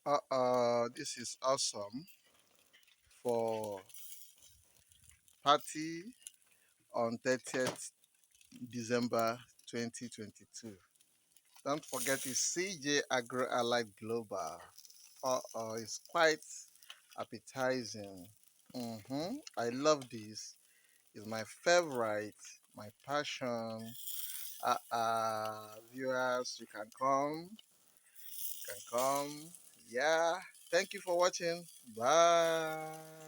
This is awesome for party on 30th December 2022. Don't forget it's CJ Agro Allied Global. It's quite appetizing. I love this. It's my favorite, my passion. Viewers, you can come. Yeah. Thank you for watching. Bye.